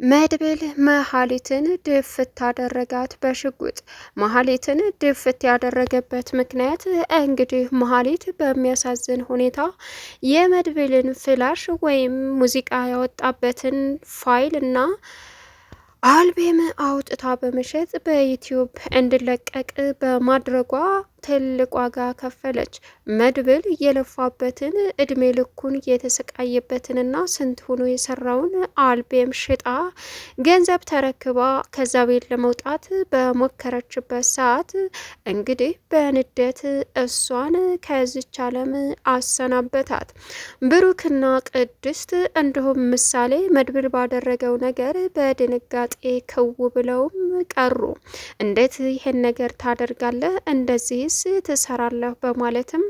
መድብል መሀሊትን ድፍት አደረጋት በሽጉጥ። መሀሊትን ድፍት ያደረገበት ምክንያት እንግዲህ መሀሊት በሚያሳዝን ሁኔታ የመድብልን ፍላሽ ወይም ሙዚቃ ያወጣበትን ፋይል እና አልቤም አውጥታ በመሸጥ በዩቲዩብ እንዲለቀቅ በማድረጓ ትልቅ ዋጋ ከፈለች። መድብል የለፋበትን እድሜ ልኩን የተሰቃየበትንና ስንት ሆኖ የሰራውን አልቤም ሽጣ ገንዘብ ተረክባ ከዛ ቤት ለመውጣት በሞከረችበት ሰዓት እንግዲህ በንዴት እሷን ከዚች ዓለም አሰናበታት። ብሩክና ቅድስት እንዲሁም ምሳሌ መድብል ባደረገው ነገር በድንጋጤ ክው ብለውም ቀሩ። እንዴት ይሄን ነገር ታደርጋለህ? እንደዚህ ትሰራለህ? በማለትም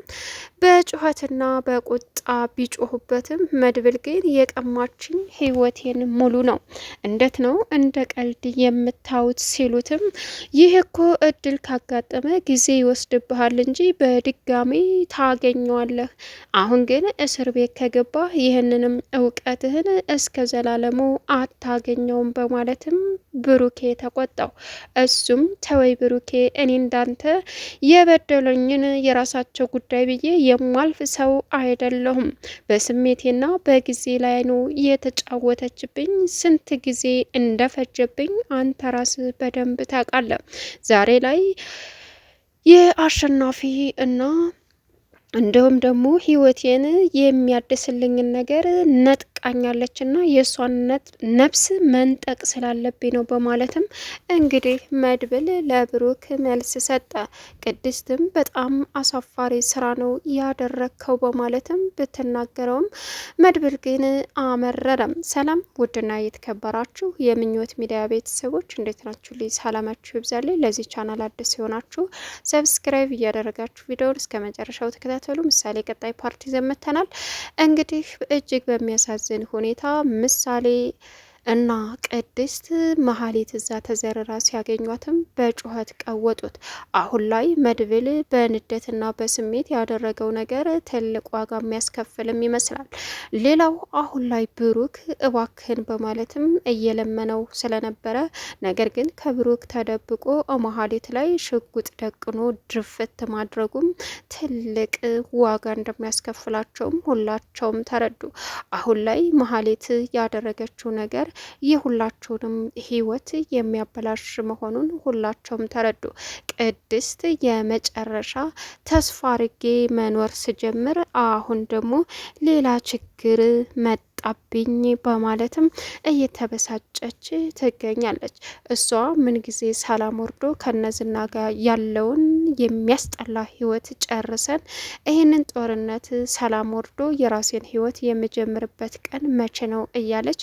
በጩኸትና በቁጣ ቢጮሁበትም መድብል ግን የቀማችኝ ህይወቴን ሙሉ ነው፣ እንዴት ነው እንደ ቀልድ የምታዩት? ሲሉትም ይህ እኮ እድል ካጋጠመ ጊዜ ይወስድብሃል እንጂ በድጋሚ ታገኘዋለህ። አሁን ግን እስር ቤት ከገባህ ይህንንም እውቀትህን እስከ ዘላለሙ አታገኘውም በማለትም ብሩኬ ተቆጣው። እሱም ተወይ ብሩኬ፣ እኔ እንዳንተ የበደሉኝን የራሳቸው ጉዳይ ብዬ የማልፍ ሰው አይደለሁም። በስሜቴና በጊዜ ላይ ነው የተጫወተችብኝ። ስንት ጊዜ እንደፈጀብኝ አንተ ራስህ በደንብ ታውቃለህ። ዛሬ ላይ የአሸናፊ እና እንዲሁም ደግሞ ህይወቴን የሚያድስልኝን ነገር ነጥቃኛለች እና የእሷን ነፍስ መንጠቅ ስላለብኝ ነው በማለትም እንግዲህ መድብል ለብሩክ መልስ ሰጠ። ቅድስትም በጣም አሳፋሪ ስራ ነው ያደረግከው በማለትም ብትናገረውም መድብል ግን አመረረም። ሰላም ውድና የተከበራችሁ የምኞት ሚዲያ ቤተሰቦች እንዴት ናችሁ? ልይ ሰላማችሁ ይብዛልኝ። ለዚህ ቻናል አዲስ ሲሆናችሁ ሰብስክራይብ እያደረጋችሁ ቪዲዮውን እስከ መጨረሻው ተከታተሉ። ምሳሌ ቀጣይ ፓርቲ ዘመተናል። እንግዲህ እጅግ በሚያሳዝን ሁኔታ ምሳሌ እና ቅድስት መሀሌት እዛ ተዘርራ ሲያገኟትም በጩኸት ቀወጡት። አሁን ላይ መድብል በንደትና በስሜት ያደረገው ነገር ትልቅ ዋጋ የሚያስከፍልም ይመስላል። ሌላው አሁን ላይ ብሩክ እባክህን በማለትም እየለመነው ስለነበረ ነገር ግን ከብሩክ ተደብቆ መሀሌት ላይ ሽጉጥ ደቅኖ ድርፍት ማድረጉም ትልቅ ዋጋ እንደሚያስከፍላቸውም ሁላቸውም ተረዱ። አሁን ላይ መሀሌት ያደረገችው ነገር የሁላቸውንም ህይወት የሚያበላሽ መሆኑን ሁላቸውም ተረዱ። ቅድስት የመጨረሻ ተስፋ አርጌ መኖር ስጀምር አሁን ደግሞ ሌላ ችግር መጣብኝ በማለትም እየተበሳጨች ትገኛለች። እሷ ምንጊዜ ሰላም ወርዶ ከነዝና ጋር ያለውን የሚያስጠላ ህይወት ጨርሰን ይህንን ጦርነት ሰላም ወርዶ የራሴን ህይወት የምጀምርበት ቀን መቼ ነው እያለች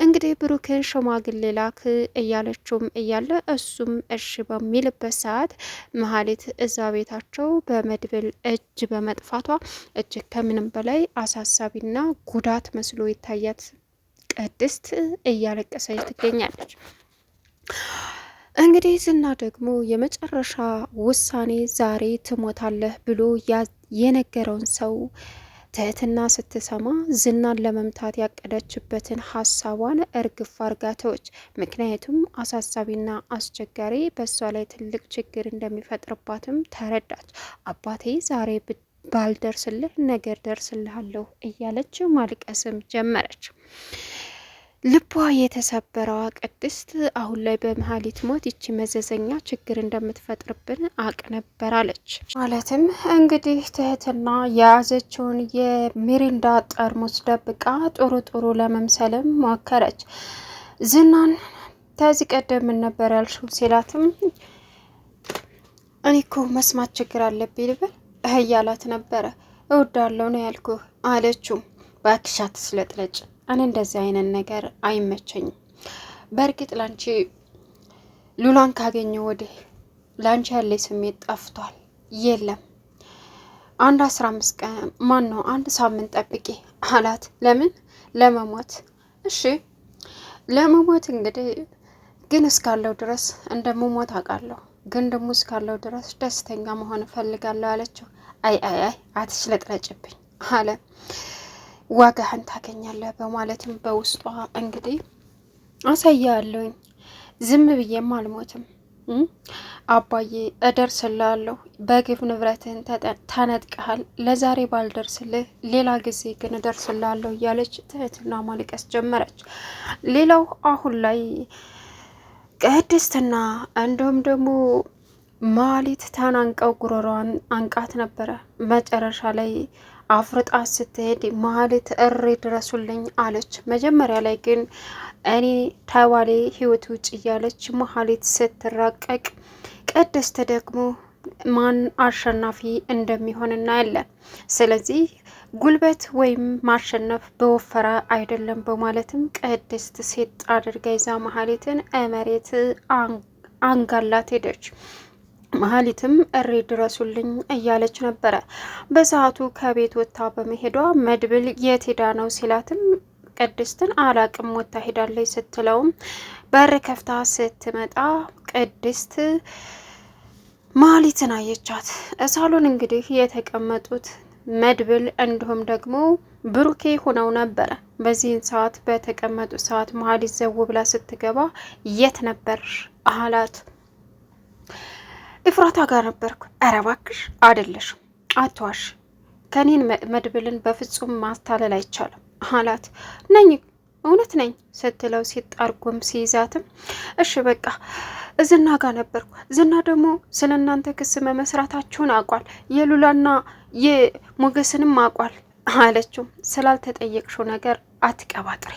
እንግዲህ ብሩክን ሽማግሌ ላክ እያለችውም እያለ እሱም እሺ በሚልበት ሰዓት መሀሌት እዛ ቤታቸው በመድብል እጅ በመጥፋቷ እጅግ ከምንም በላይ አሳሳቢና ጉዳት መስሎ ይታያት ቅድስት እያለቀሰች ትገኛለች። እንግዲህ ዝና ደግሞ የመጨረሻ ውሳኔ ዛሬ ትሞታለህ ብሎ የነገረውን ሰው ትህትና ስትሰማ ዝናን ለመምታት ያቀደችበትን ሀሳቧን እርግፍ አርጋተዎች። ምክንያቱም አሳሳቢና አስቸጋሪ በእሷ ላይ ትልቅ ችግር እንደሚፈጥርባትም ተረዳች። አባቴ ዛሬ ባልደርስልህ ነገር ደርስልሃለሁ እያለች ማልቀስም ጀመረች። ልቧ የተሰበረዋ ቅድስት አሁን ላይ በመሀሊት ሞት ይቺ መዘዘኛ ችግር እንደምትፈጥርብን አቅ ነበራለች። ማለትም እንግዲህ ትህትና የያዘችውን የሚሪንዳ ጠርሙስ ደብቃ ጥሩ ለመምሰልም ሞከረች። ዝናን ከዚህ ቀደም ምን ነበር ያልሽው ሲላትም እኔ እኮ መስማት ችግር አለብኝ ልበል እያላት ነበረ። እወዳለሁ ነው ያልኩህ አለችው። ባክሻት ስለጥለጭ እኔ እንደዚህ አይነት ነገር አይመቸኝም። በእርግጥ ላንቺ ሉላን ካገኘው ወዲህ ላንቺ ያለኝ ስሜት ጠፍቷል። የለም አንድ 15 ቀን ማን ነው 1 ሳምንት ጠብቂ አላት። ለምን? ለመሞት። እሺ ለመሞት እንግዲህ ግን እስካለው ድረስ እንደምሞት አውቃለሁ፣ ግን ደግሞ እስካለው ድረስ ደስተኛ መሆን እፈልጋለሁ አለችው። አይ አትሽለጥለጭብኝ አለ። ዋጋህን ታገኛለህ በማለትም በውስጧ እንግዲህ አሳያለሁኝ። ዝም ብዬም አልሞትም። አባዬ እደርስልሃለሁ። በግፍ ንብረትህን ተነጥቀሃል። ለዛሬ ባልደርስልህ ሌላ ጊዜ ግን እደርስልሃለሁ እያለች ትህትና ማልቀስ ጀመረች። ሌላው አሁን ላይ ቅድስትና እንዲሁም ደግሞ ማሊት ተናንቀው ጉሮሯን አንቃት ነበረ። መጨረሻ ላይ አፍርጣ ስትሄድ ማሊት እሪ ድረሱልኝ አለች። መጀመሪያ ላይ ግን እኔ ተባሌ ህይወት ውጭ እያለች ማሊት ስትራቀቅ፣ ቅድስት ደግሞ ማን አሸናፊ እንደሚሆን እናያለን። ስለዚህ ጉልበት ወይም ማሸነፍ በወፈረ አይደለም በማለትም ቅድስት ሴት አድርጋ ይዛ ማህሌትን መሬት አንጋላት ሄደች። ማህሌትም እሪ ድረሱልኝ እያለች ነበረ። በሰዓቱ ከቤት ወጥታ በመሄዷ መድብል የት ሄዳ ነው ሲላትም ቅድስትን አላቅም ወጥታ ሄዳለች ስትለውም በር ከፍታ ስትመጣ ቅድስት ማህሌትን አየቻት። ሳሎን እንግዲህ የተቀመጡት መድብል እንዲሁም ደግሞ ብሩኬ ሆነው ነበረ። በዚህን ሰዓት በተቀመጡ ሰዓት ማህሌት ዘው ብላ ስትገባ የት ነበር አላት። ኢፍራታ ጋር ነበርኩ። ኧረ እባክሽ አይደለሽም፣ አትዋሽ፣ ከኔን መድብልን በፍጹም ማታለል አይቻልም አላት። ነኝ እውነት ነኝ ስትለው ሲጣርጉም ሲይዛትም እሺ በቃ ዝና ጋር ነበርኩ። ዝና ደግሞ ስለ እናንተ ክስ መመስራታችሁን አውቋል፣ የሉላና የሞገስንም አውቋል አለችው። ስላልተጠየቅሽው ነገር አትቀባጥሪ፣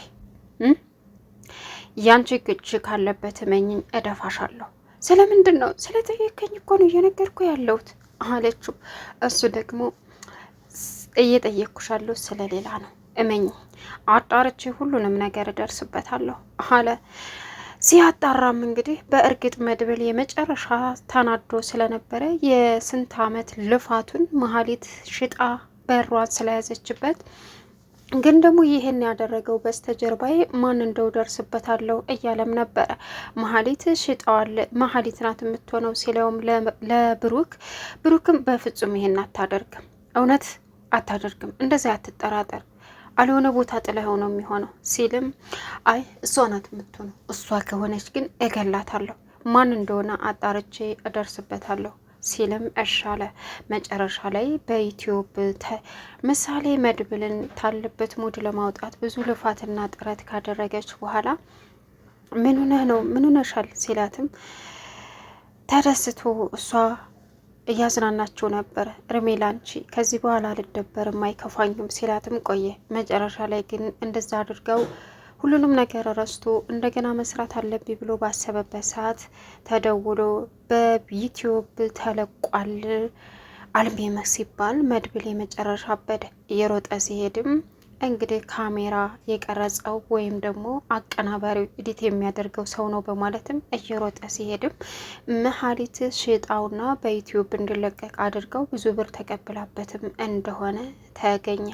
ያንቺ ግጅ ካለበት እመኝኝ እደፋሻለሁ። ስለምንድን ነው? ስለጠየቀኝ እኮ ነው እየነገርኩ ያለሁት አለችው። እሱ ደግሞ እየጠየቅኩሻለሁ ስለሌላ ነው፣ እመኝ፣ አጣርቼ ሁሉንም ነገር እደርስበታለሁ አለ። ሲያጣራም እንግዲህ በእርግጥ መድብል የመጨረሻ ተናዶ ስለነበረ የስንት ዓመት ልፋቱን ማህሌት ሽጣ በሯን ስለያዘችበት ግን ደግሞ ይህን ያደረገው በስተጀርባዬ ማን እንደው ደርስበታለሁ እያለም ነበረ። ማህሌት ሽጠዋል፣ ማህሌት ናት የምትሆነው ሲለውም ብሩክም በፍጹም ይሄን አታደርግም፣ እውነት አታደርግም፣ እንደዚያ አትጠራጠር፣ አልሆነ ቦታ ጥለኸው ነው የሚሆነው ሲልም አይ እሷ ናት የምትሆነው፣ እሷ ከሆነች ግን እገላታለሁ፣ ማን እንደሆነ አጣርቼ እደርስበታለሁ ሲልም እሻለ። መጨረሻ ላይ በዩቲዩብ ምሳሌ መድብልን ታለበት ሙድ ለማውጣት ብዙ ልፋትና ጥረት ካደረገች በኋላ ምን ሆነህ ነው ምን ሆነሻል ሲላትም ተደስቶ እሷ እያዝናናቸው ነበር። እርሜ ላንቺ ከዚህ በኋላ አልደበርም አይከፋኝም ሲላትም ቆየ። መጨረሻ ላይ ግን እንደዛ አድርገው ሁሉንም ነገር ረስቶ እንደገና መስራት አለብኝ ብሎ ባሰበበት ሰዓት ተደውሎ በዩቲዩብ ተለቋል አልቤመስ ሲባል መድብል የመጨረሻ አበደ። እየሮጠ ሲሄድም እንግዲህ ካሜራ የቀረጸው ወይም ደግሞ አቀናባሪው ኤዲት የሚያደርገው ሰው ነው በማለትም እየሮጠ ሲሄድም መሀሊት ሽጣውና በዩቲዩብ እንዲለቀቅ አድርገው ብዙ ብር ተቀብላበትም እንደሆነ ተገኘ።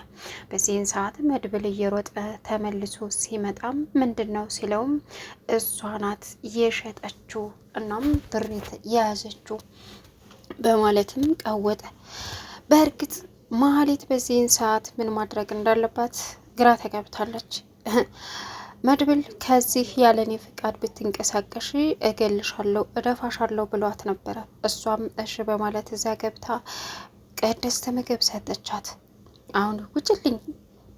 በዚህን ሰዓት መድብል እየሮጠ ተመልሶ ሲመጣም ምንድን ነው ሲለውም እሷ ናት የሸጠችው እናም ብር የያዘችው በማለትም ቀወጠ። በእርግጥ ማህሌት በዚህን ሰዓት ምን ማድረግ እንዳለባት ግራ ተገብታለች። መድብል ከዚህ ያለኔ ፍቃድ ብትንቀሳቀሽ እገልሻለሁ፣ እደፋሻለሁ ብሏት ነበረ። እሷም እሺ በማለት እዛ ገብታ ቅድስት ምግብ ሰጠቻት። አሁን ውጭልኝ፣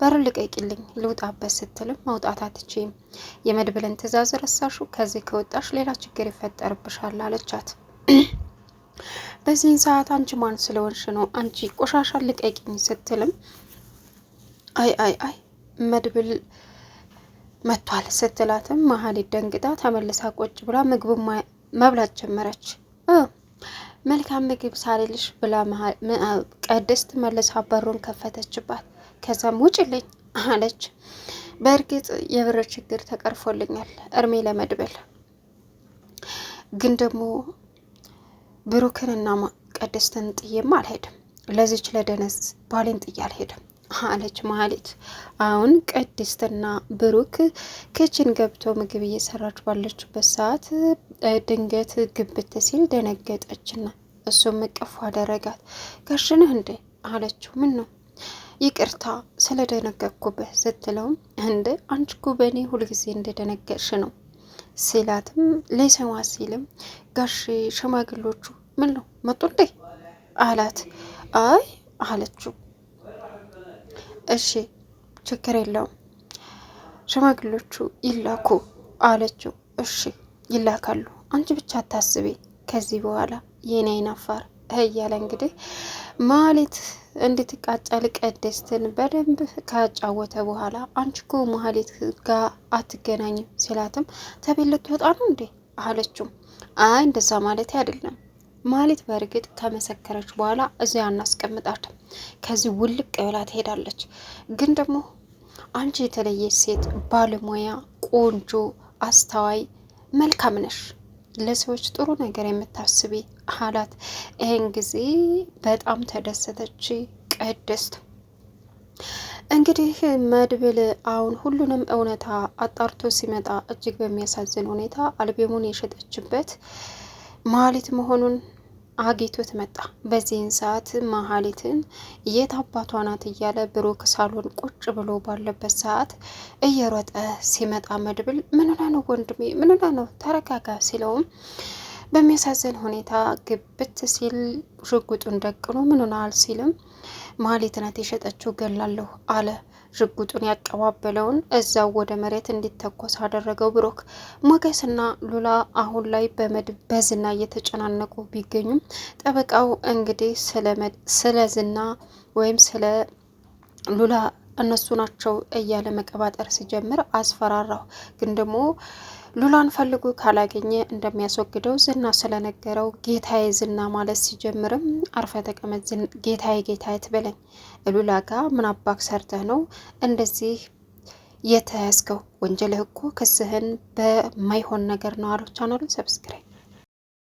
በር ልቀቂልኝ፣ ልውጣበት ስትልም መውጣት አትችይም፣ የመድብልን ትዕዛዝ ረሳሹ፣ ከዚህ ከወጣሽ ሌላ ችግር ይፈጠርብሻል አለቻት። በዚህን ሰዓት አንቺ ማን ስለሆንሽ ነው አንቺ ቆሻሻ ልቀቂኝ ስትልም አይ መድብል መጥቷል ስትላትም ማህሌት ደንግጣ ተመልሳ ቁጭ ብላ ምግብ መብላት ጀመረች። መልካም ምግብ ሳልልሽ ብላ ቅድስት መልሳ በሩን ከፈተችባት። ከዛም ውጭልኝ አለች። በእርግጥ የብር ችግር ተቀርፎልኛል እርሜ ለመድብል ግን ደግሞ ብሩክንና ቅድስትን ጥዬም አልሄድም፣ ለዚች ለደነዝ ባሌን ጥዬ አልሄድም አለች ማህሌት። አሁን ቅድስትና ብሩክ ክችን ገብቶ ምግብ እየሰራች ባለችበት ሰዓት ድንገት ግብት ሲል ደነገጠችና እሱም እቅፍ አደረጋት። ጋሽ ነህ እንዴ አለችው። ምን ነው ይቅርታ ስለደነገጥኩብህ ስትለውም እንደ አንቺ እኮ በእኔ ሁልጊዜ እንደደነገጥሽ ነው ሲላትም ሊሰማ ሲልም ጋሽ ሽማግሎቹ ምን ነው መጡ እንዴ አላት። አይ አለችው። እሺ ችግር የለውም ሽማግሎቹ ይላኩ አለችው። እሺ ይላካሉ፣ አንቺ ብቻ አታስቢ ከዚህ በኋላ የኔ አይናፋር እያለ እንግዲህ ማህሌት እንድትቃጠል ቅድስትን በደንብ ካጫወተ በኋላ አንቺ እኮ ማህሌት ጋር አትገናኝም ሲላትም ተቤት ልትወጣ ነው እንዴ አለችው። አይ እንደዛ ማለት አይደለም ማህሌት በእርግጥ ከመሰከረች በኋላ እዚያ አናስቀምጣትም፣ ከዚህ ውልቅ ብላ ትሄዳለች። ግን ደግሞ አንቺ የተለየች ሴት፣ ባለሙያ፣ ቆንጆ፣ አስተዋይ፣ መልካም ነሽ፣ ለሰዎች ጥሩ ነገር የምታስቢ አላት። ይህን ጊዜ በጣም ተደሰተች ቅድስት። እንግዲህ መድብል አሁን ሁሉንም እውነታ አጣርቶ ሲመጣ እጅግ በሚያሳዝን ሁኔታ አልቤሙን የሸጠችበት ማህሌት መሆኑን አግኝቶት መጣ። በዚህን ሰዓት ማህሌትን የት አባቷ ናት እያለ ብሩክ ሳሎን ቁጭ ብሎ ባለበት ሰዓት እየሮጠ ሲመጣ መድብል ምን ሆነህ ነው ወንድሜ፣ ምን ሆነህ ነው ተረጋጋ ሲለውም በሚያሳዝን ሁኔታ ግብት ሲል ሽጉጡን ደቅኖ ምን ሆነሃል ሲልም ማህሌት ናት የሸጠችው ገላለሁ አለ። ሽጉጡን ያቀባበለውን እዛው ወደ መሬት እንዲተኮስ አደረገው ብሩክ። ሞገስና ሉላ አሁን ላይ በዝና እየተጨናነቁ ቢገኙም ጠበቃው እንግዲህ ስለ ዝና ወይም ስለ ሉላ እነሱ ናቸው እያለ መቀባጠር ሲጀምር አስፈራራው። ግን ደግሞ ሉላን ፈልጎ ካላገኘ እንደሚያስወግደው ዝና ስለነገረው ጌታዬ ዝና ማለት ሲጀምርም አርፈ ተቀመጥ ጌታዬ ጌታዬ ትበለኝ ሉላ ጋ ምን አባክ ሰርተህ ነው እንደዚህ የተያዝከው? ወንጀልህ እኮ ክስህን በማይሆን ነገር ነው አሉ። ቻናሉን ሰብስክራይብ